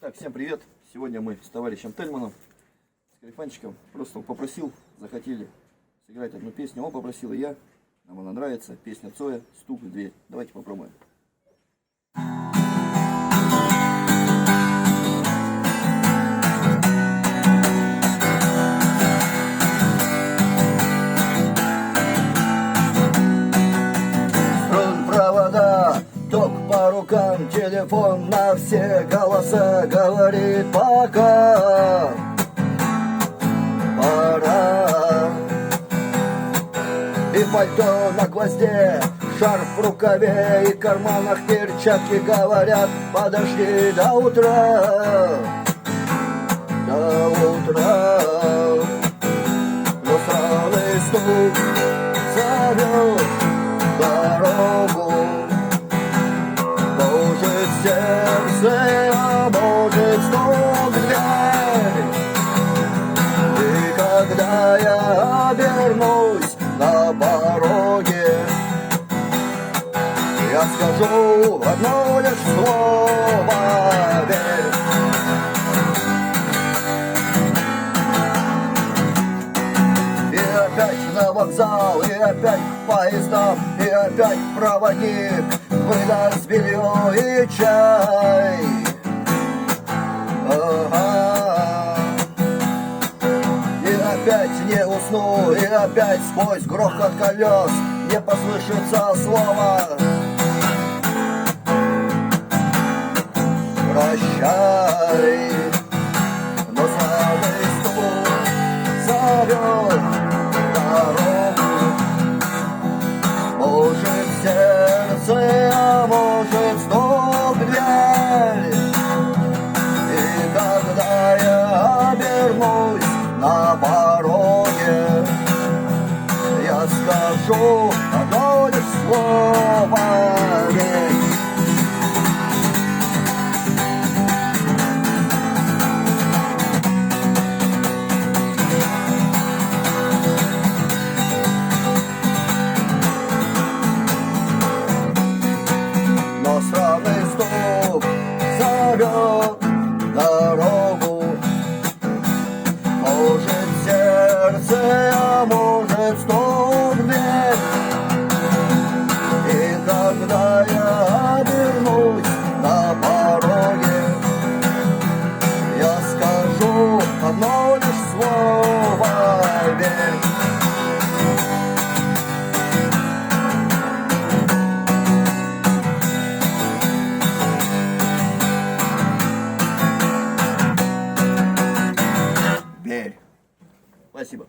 Итак, всем привет! Сегодня мы с товарищем Тельманом, с Калифанчиком, просто попросил, захотели сыграть одну песню, он попросил, и я. Нам она нравится, песня Цоя «Стук в дверь». Давайте попробуем. Струн провода, ток по рукам, телефон на все голоса говорит пока. Пора. И пальто на гвозде, шарф в рукаве, и в карманах перчатки говорят: подожди до утра, до утра. Но странный стук зовет дорогу, может сердце, а может стук в дверь. И когда я обернусь на пороге, я скажу одно лишь слово: верь. И опять на вокзал, и опять к поездам, и опять проводник выдаст белье и чай. Ага. И опять не усну, и опять сквозь грохот колес не послышится слова: прощай. Но слабый стук зовет дорогу, может сердце, а может стук в дверь. И когда я обернусь на пороге, я скажу одно лишь слово: верь. Но странный стук зовет дорогу, может сердце, а может стук в дверь. И когда я обернусь на пороге, я скажу одно лишь слово: верь. Верь. Спасибо.